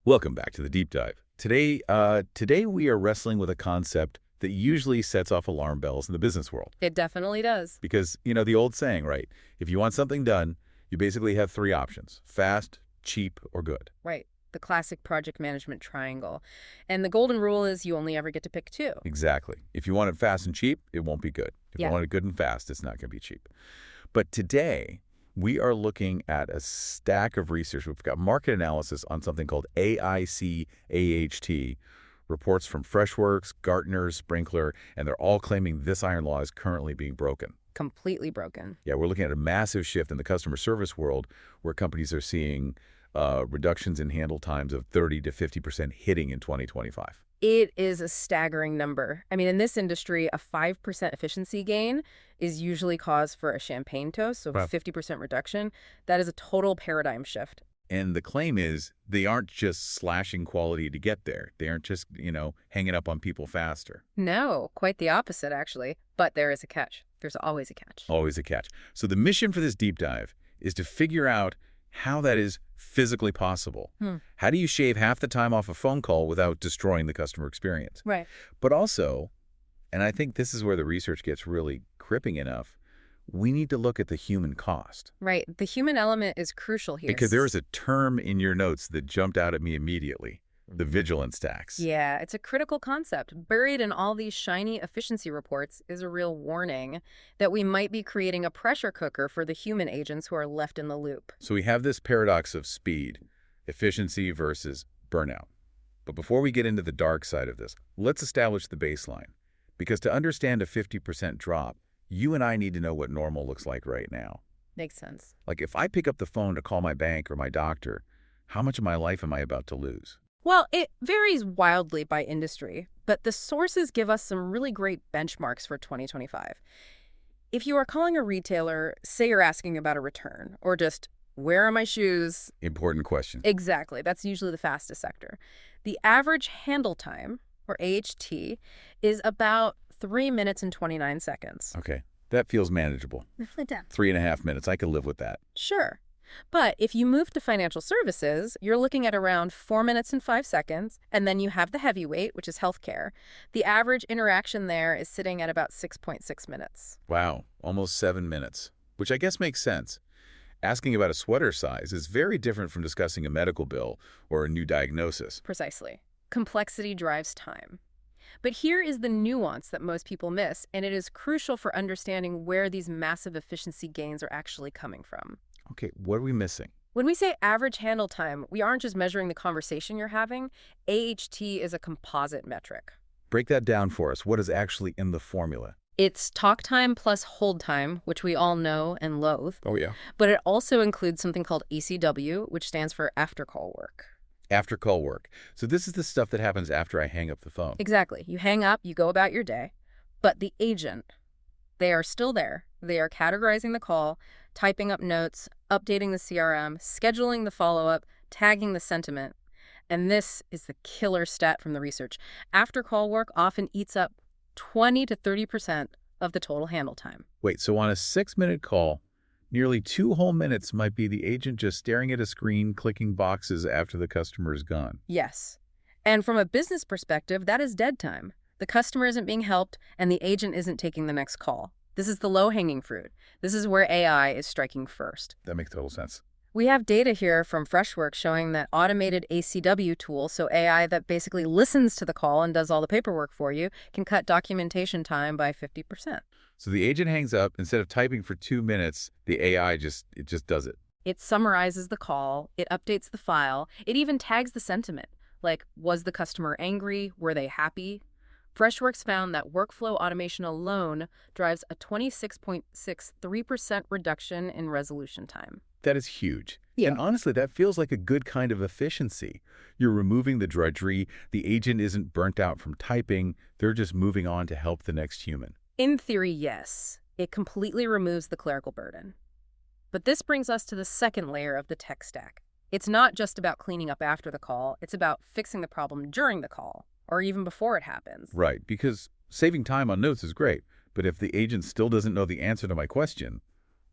Welcome back to the deep dive. Today we are wrestling with a concept that usually sets off alarm bells in the business world. It definitely does. Because, the old saying, right? If you want something done, you basically have three options: fast, cheap, or good. Right. The classic project management triangle. And the golden rule is you only ever get to pick two. Exactly. If you want it fast and cheap, it won't be good. If you want it good and fast, it's not going to be cheap. But today, we are looking at a stack of research. We've got market analysis on something called AICAHT, reports from Freshworks, Gartner, Sprinkler, and they're all claiming this iron law is currently being broken. Completely broken. Yeah, we're looking at a massive shift in the customer service world where companies are seeing reductions in handle times of 30 to 50% hitting in 2025. It is a staggering number. I mean, in this industry, a 5% efficiency gain is usually cause for a champagne toast, so Wow. 50% reduction. That is a total paradigm shift. And the claim is they aren't just slashing quality to get there. They aren't just, hanging up on people faster. No, quite the opposite, actually. But there is a catch. There's always a catch. Always a catch. So the mission for this deep dive is to figure out how that is physically possible. How do you shave half the time off a phone call without destroying the customer experience? Right. But also, and I think this is where the research gets really gripping enough, we need to look at the human cost. Right. The human element is crucial here. Because there is a term in your notes that jumped out at me immediately: the vigilance tax. Yeah, it's a critical concept. Buried in all these shiny efficiency reports is a real warning that we might be creating a pressure cooker for the human agents who are left in the loop. So we have this paradox of speed, efficiency versus burnout. But before we get into the dark side of this, let's establish the baseline. Because to understand a 50% drop, you and I need to know what normal looks like right now. Makes sense. Like if I pick up the phone to call my bank or my doctor, how much of my life am I about to lose? Well, it varies wildly by industry, but the sources give us some really great benchmarks for 2025. If you are calling a retailer, say you're asking about a return, or just, where are my shoes? Important question. Exactly. That's usually the fastest sector. The average handle time, or AHT, is about 3 minutes and 29 seconds. Okay, that feels manageable. 3.5 minutes, I could live with that. Sure. But if you move to financial services, you're looking at around 4 minutes and 5 seconds, and then you have the heavyweight, which is healthcare. The average interaction there is sitting at about 6.6 minutes. Wow, almost 7 minutes, which I guess makes sense. Asking about a sweater size is very different from discussing a medical bill or a new diagnosis. Precisely. Complexity drives time. But here is the nuance that most people miss, and it is crucial for understanding where these massive efficiency gains are actually coming from. Okay, what are we missing? When we say average handle time, we aren't just measuring the conversation you're having. AHT is a composite metric. Break that down for us. What is actually in the formula? It's talk time plus hold time, which we all know and loathe. Oh, yeah. But it also includes something called ACW, which stands for after call work. After call work. So this is the stuff that happens after I hang up the phone. Exactly. You hang up, you go about your day. But the agent, they are still there. They are categorizing the call, typing up notes, updating the CRM, scheduling the follow-up, tagging the sentiment. And this is the killer stat from the research. After call work often eats up 20 to 30% of the total handle time. Wait, so on a 6-minute call, nearly 2 whole minutes might be the agent just staring at a screen, clicking boxes after the customer is gone. Yes. And from a business perspective, that is dead time. The customer isn't being helped, and the agent isn't taking the next call. This is the low-hanging fruit. This is where AI is striking first. That makes total sense. We have data here from Freshworks showing that automated ACW tool, so AI that basically listens to the call and does all the paperwork for you, can cut documentation time by 50%. So the agent hangs up. Instead of typing for 2 minutes, the AI just does it. It summarizes the call, it updates the file, it even tags the sentiment. Like, was the customer angry? Were they happy? Freshworks found that workflow automation alone drives a 26.63% reduction in resolution time. That is huge. Yeah. And honestly, that feels like a good kind of efficiency. You're removing the drudgery. The agent isn't burnt out from typing. They're just moving on to help the next human. In theory, yes. It completely removes the clerical burden. But this brings us to the second layer of the tech stack. It's not just about cleaning up after the call. It's about fixing the problem during the call, or even before it happens. Right, because saving time on notes is great, but if the agent still doesn't know the answer to my question,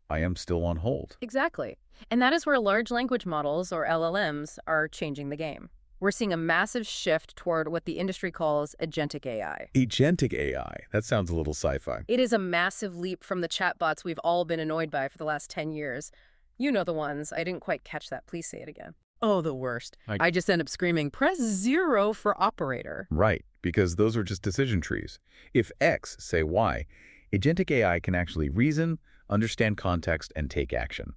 I am still on hold. Exactly. And that is where large language models, or LLMs, are changing the game. We're seeing a massive shift toward what the industry calls agentic AI. Agentic AI. That sounds a little sci-fi. It is a massive leap from the chatbots we've all been annoyed by for the last 10 years. You know the ones. I didn't quite catch that. Please say it again. Oh, the worst. I just end up screaming, press 0 for operator. Right, because those are just decision trees. If X, say Y, agentic AI can actually reason, understand context, and take action.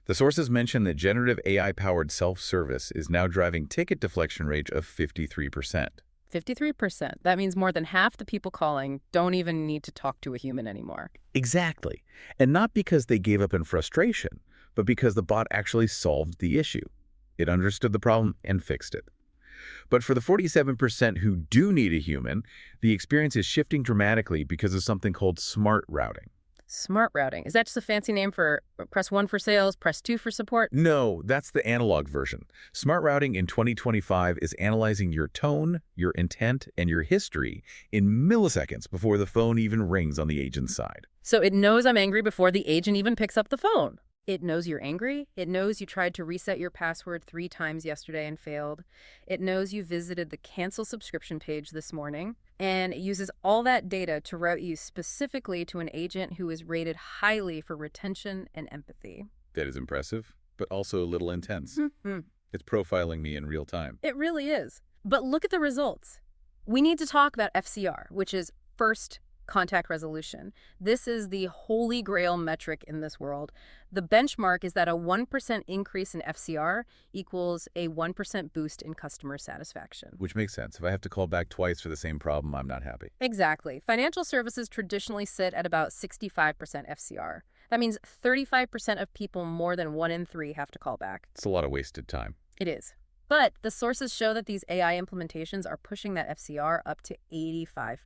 The sources mention that generative AI-powered self-service is now driving ticket deflection rate of 53%. 53%. That means more than half the people calling don't even need to talk to a human anymore. Exactly. And not because they gave up in frustration, but because the bot actually solved the issue. It understood the problem and fixed it. But for the 47% who do need a human, the experience is shifting dramatically because of something called smart routing. Smart routing. Is that just a fancy name for press 1 for sales, press 2 for support? No, that's the analog version. Smart routing in 2025 is analyzing your tone, your intent, and your history in milliseconds before the phone even rings on the agent's side. So it knows I'm angry before the agent even picks up the phone. It knows you're angry. It knows you tried to reset your password 3 times yesterday and failed. It knows you visited the cancel subscription page this morning. And it uses all that data to route you specifically to an agent who is rated highly for retention and empathy. That is impressive, but also a little intense. It's profiling me in real time. It really is. But look at the results. We need to talk about FCR, which is first contact resolution. This is the holy grail metric in this world. The benchmark is that a 1% increase in FCR equals a 1% boost in customer satisfaction. Which makes sense. If I have to call back twice for the same problem, I'm not happy. Exactly. Financial services traditionally sit at about 65% FCR. That means 35% of people more than 1 in 3 have to call back. It's a lot of wasted time. It is. But the sources show that these AI implementations are pushing that FCR up to 85%.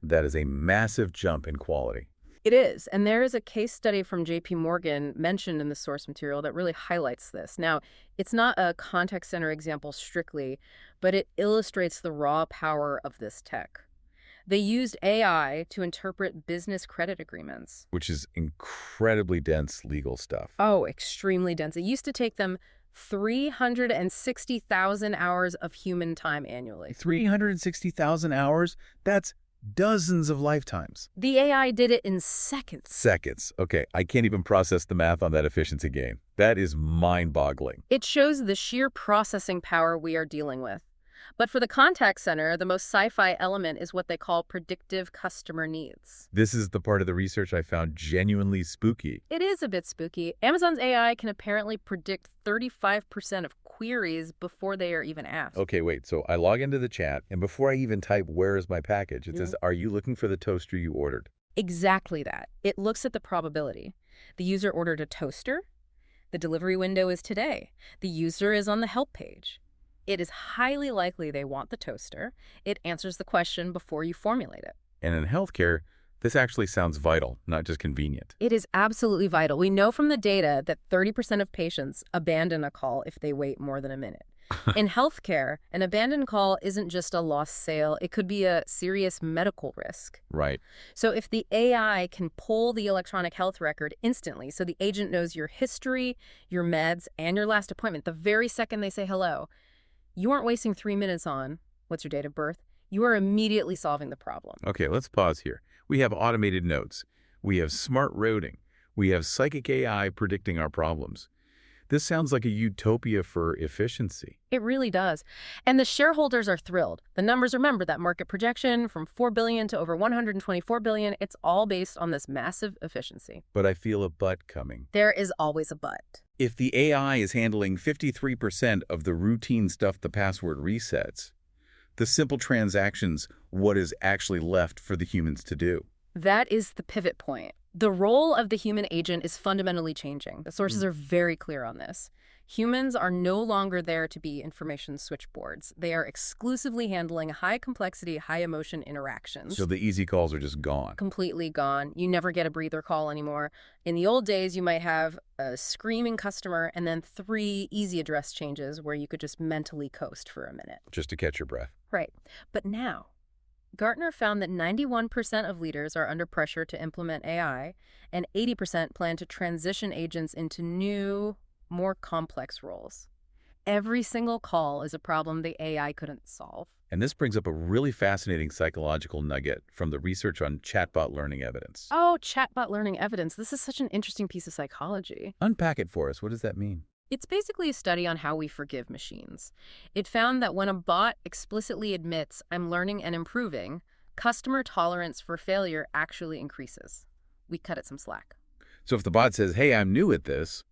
That is a massive jump in quality. It is. And there is a case study from JP Morgan mentioned in the source material that really highlights this. Now, it's not a contact center example strictly, but it illustrates the raw power of this tech. They used AI to interpret business credit agreements. Which is incredibly dense legal stuff. Oh, extremely dense. It used to take them 360,000 hours of human time annually. 360,000 hours? That's dozens of lifetimes. The AI did it in seconds. Seconds. Okay, I can't even process the math on that efficiency gain. That is mind-boggling. It shows the sheer processing power we are dealing with. But for the contact center, the most sci-fi element is what they call predictive customer needs. This is the part of the research I found genuinely spooky. It is a bit spooky. Amazon's AI can apparently predict 35% of queries before they are even asked. Okay, wait. So I log into the chat, and before I even type, "Where is my package?" it says, "Are you looking for the toaster you ordered?" Exactly that. It looks at the probability. The user ordered a toaster. The delivery window is today. The user is on the help page. It is highly likely they want the toaster. It answers the question before you formulate it. And in healthcare, this actually sounds vital, not just convenient. It is absolutely vital. We know from the data that 30% of patients abandon a call if they wait more than a minute. In healthcare, an abandoned call isn't just a lost sale. It could be a serious medical risk. Right. So if the AI can pull the electronic health record instantly, so the agent knows your history, your meds, and your last appointment, the very second they say hello, you aren't wasting 3 minutes on, what's your date of birth? You are immediately solving the problem. Okay, let's pause here. We have automated notes. We have smart routing. We have psychic AI predicting our problems. This sounds like a utopia for efficiency. It really does. And the shareholders are thrilled. The numbers, remember that market projection from $4 billion to over $124 billion, it's all based on this massive efficiency. But I feel a but coming. There is always a but. If the AI is handling 53% of the routine stuff the password resets, the simple transactions, what is actually left for the humans to do? That is the pivot point. The role of the human agent is fundamentally changing. The sources are very clear on this. Humans are no longer there to be information switchboards. They are exclusively handling high-complexity, high-emotion interactions. So the easy calls are just gone. Completely gone. You never get a breather call anymore. In the old days, you might have a screaming customer and then 3 easy address changes where you could just mentally coast for a minute. Just to catch your breath. Right. But now, Gartner found that 91% of leaders are under pressure to implement AI, and 80% plan to transition agents into new, more complex roles. Every single call is a problem the AI couldn't solve. And this brings up a really fascinating psychological nugget from the research on chatbot learning evidence. Oh, chatbot learning evidence. This is such an interesting piece of psychology. Unpack it for us. What does that mean? It's basically a study on how we forgive machines. It found that when a bot explicitly admits, "I'm learning and improving," customer tolerance for failure actually increases. We cut it some slack. So if the bot says, hey, I'm new at this,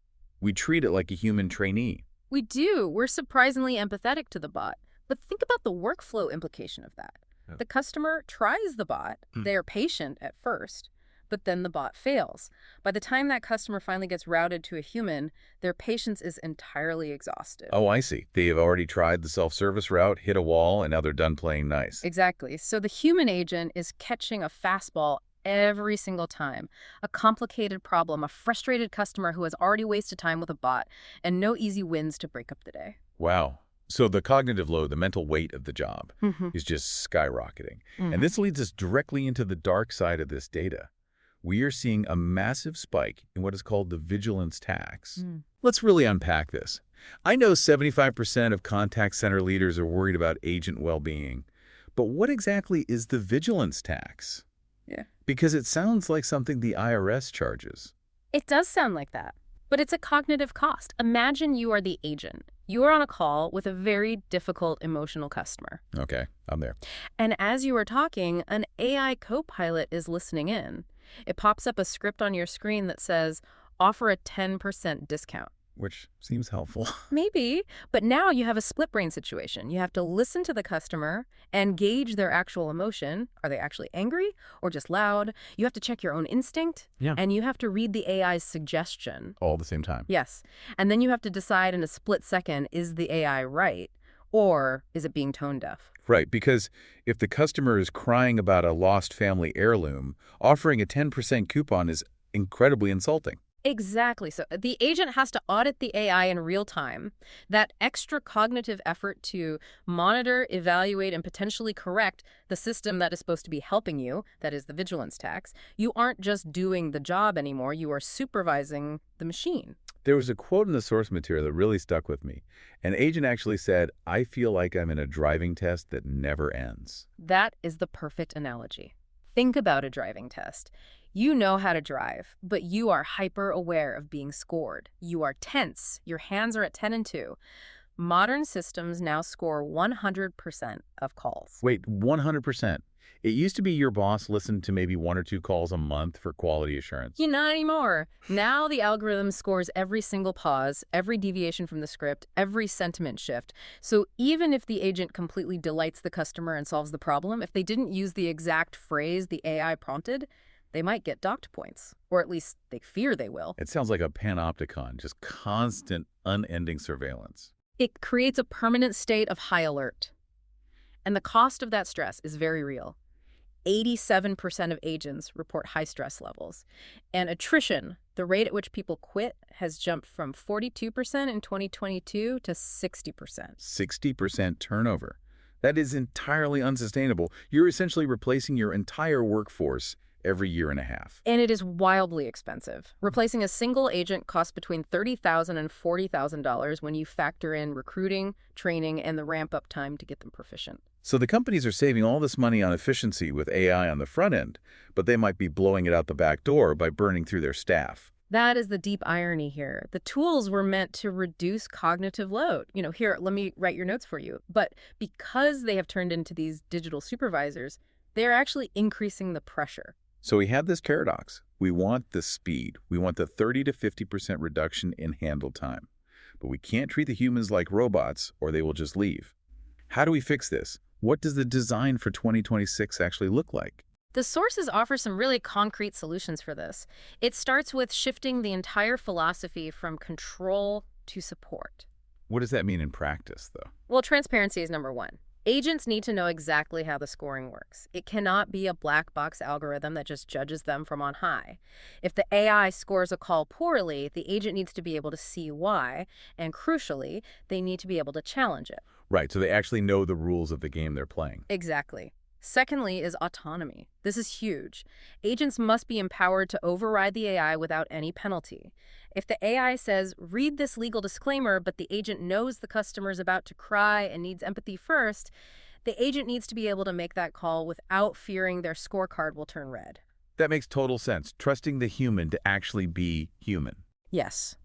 we treat it like a human trainee. We do. We're surprisingly empathetic to the bot. But think about the workflow implication of that. Yeah. The customer tries the bot. They are patient at first, but then the bot fails. By the time that customer finally gets routed to a human, their patience is entirely exhausted. Oh, I see. They have already tried the self-service route, hit a wall, and now they're done playing nice. Exactly. So the human agent is catching a fastball every single time. A complicated problem, a frustrated customer who has already wasted time with a bot, and no easy wins to break up the day. Wow. So the cognitive load, the mental weight of the job, is just skyrocketing. And this leads us directly into the dark side of this data. We are seeing a massive spike in what is called the vigilance tax. Let's really unpack this. I know 75% of contact center leaders are worried about agent well-being, but what exactly is the vigilance tax? Yeah. Because it sounds like something the IRS charges. It does sound like that, but it's a cognitive cost. Imagine you are the agent. You are on a call with a very difficult emotional customer. Okay, I'm there. And as you are talking, an AI co-pilot is listening in. It pops up a script on your screen that says, offer a 10% discount. Which seems helpful. Maybe, but now you have a split brain situation. You have to listen to the customer and gauge their actual emotion. Are they actually angry or just loud? You have to check your own instinct. Yeah. And you have to read the AI's suggestion. All at the same time. Yes. And then you have to decide in a split second, is the AI right or is it being tone deaf? Right, because if the customer is crying about a lost family heirloom, offering a 10% coupon is incredibly insulting. Exactly. So the agent has to audit the AI in real time. That extra cognitive effort to monitor, evaluate, and potentially correct the system that is supposed to be helping you, that is the vigilance tax, you aren't just doing the job anymore, you are supervising the machine. There was a quote in the source material that really stuck with me. An agent actually said, I feel like I'm in a driving test that never ends. That is the perfect analogy. Think about a driving test. You know how to drive, but you are hyper-aware of being scored. You are tense. Your hands are at 10 and 2. Modern systems now score 100% of calls. Wait, 100%? It used to be your boss listened to maybe 1 or 2 calls a month for quality assurance. Yeah, not anymore. Now the algorithm scores every single pause, every deviation from the script, every sentiment shift. So even if the agent completely delights the customer and solves the problem, if they didn't use the exact phrase the AI prompted, they might get docked points, or at least they fear they will. It sounds like a panopticon, just constant, unending surveillance. It creates a permanent state of high alert. And the cost of that stress is very real. 87% of agents report high stress levels. And attrition, the rate at which people quit, has jumped from 42% in 2022 to 60%. 60% turnover. That is entirely unsustainable. You're essentially replacing your entire workforce every year and a half. And it is wildly expensive. Replacing a single agent costs between $30,000 and $40,000 when you factor in recruiting, training, and the ramp-up time to get them proficient. So the companies are saving all this money on efficiency with AI on the front end, but they might be blowing it out the back door by burning through their staff. That is the deep irony here. The tools were meant to reduce cognitive load. Here, let me write your notes for you. But because they have turned into these digital supervisors, they're actually increasing the pressure. So we have this paradox. We want the speed. We want the 30 to 50% reduction in handle time. But we can't treat the humans like robots or they will just leave. How do we fix this? What does the design for 2026 actually look like? The sources offer some really concrete solutions for this. It starts with shifting the entire philosophy from control to support. What does that mean in practice, though? Well, transparency is number one. Agents need to know exactly how the scoring works. It cannot be a black box algorithm that just judges them from on high. If the AI scores a call poorly, the agent needs to be able to see why, and crucially, they need to be able to challenge it. Right, so they actually know the rules of the game they're playing. Exactly. Secondly is autonomy. This is huge. Agents must be empowered to override the AI without any penalty. If the AI says, read this legal disclaimer, but the agent knows the customer's about to cry and needs empathy first, the agent needs to be able to make that call without fearing their scorecard will turn red. That makes total sense, trusting the human to actually be human. Yes.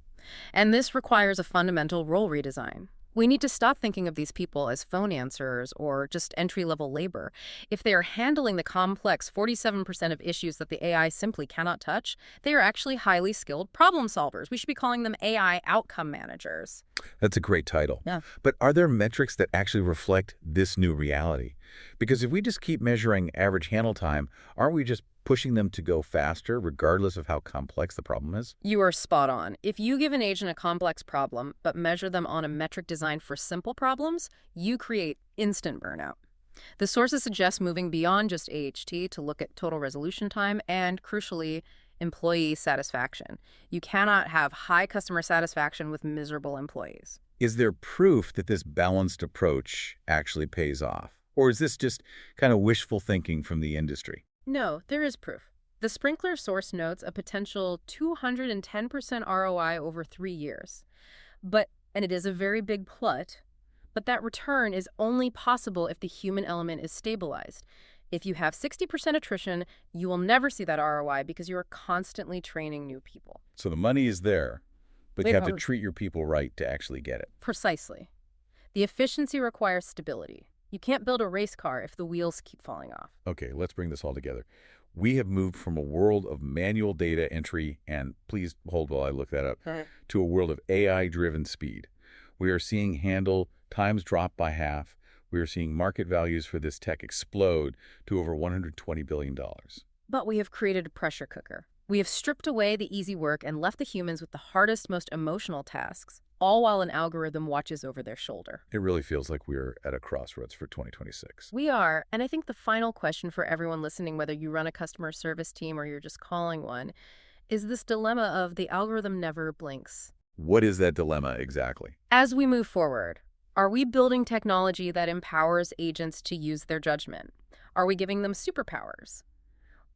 And this requires a fundamental role redesign. We need to stop thinking of these people as phone answerers or just entry-level labor. If they are handling the complex 47% of issues that the AI simply cannot touch, they are actually highly skilled problem solvers. We should be calling them AI outcome managers. That's a great title. Yeah. But are there metrics that actually reflect this new reality? Because if we just keep measuring average handle time, aren't we just pushing them to go faster regardless of how complex the problem is? You are spot on. If you give an agent a complex problem, but measure them on a metric designed for simple problems, you create instant burnout. The sources suggest moving beyond just AHT to look at total resolution time and, crucially, employee satisfaction. You cannot have high customer satisfaction with miserable employees. Is there proof that this balanced approach actually pays off? Or is this just kind of wishful thinking from the industry? No, there is proof. The Sprinkler source notes a potential 210% ROI over 3 years. And it is a very big but that return is only possible if the human element is stabilized. If you have 60% attrition, you will never see that ROI because you are constantly training new people. So the money is there, but Wait, you have to treat your people right to actually get it. Precisely. The efficiency requires stability. You can't build a race car if the wheels keep falling off. Okay, let's bring this all together. We have moved from a world of manual data entry, and please hold while I look that up, to a world of AI-driven speed. We are seeing handle times drop by half. We are seeing market values for this tech explode to over $120 billion. But we have created a pressure cooker. We have stripped away the easy work and left the humans with the hardest, most emotional tasks, all while an algorithm watches over their shoulder. It really feels like we're at a crossroads for 2026. We are, and I think the final question for everyone listening, whether you run a customer service team or you're just calling one, is this dilemma of the algorithm never blinks. What is that dilemma exactly? As we move forward, are we building technology that empowers agents to use their judgment? Are we giving them superpowers?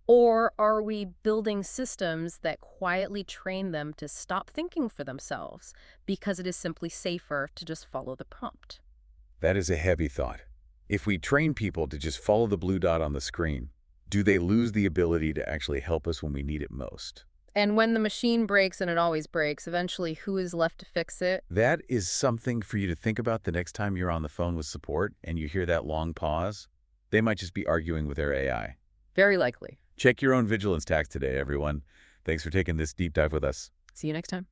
Or are we building systems that quietly train them to stop thinking for themselves because it is simply safer to just follow the prompt? That is a heavy thought. If we train people to just follow the blue dot on the screen, do they lose the ability to actually help us when we need it most? And when the machine breaks, and it always breaks, eventually who is left to fix it? That is something for you to think about the next time you're on the phone with support and you hear that long pause. They might just be arguing with their AI. Very likely. Check your own vigilance tax today, everyone. Thanks for taking this deep dive with us. See you next time.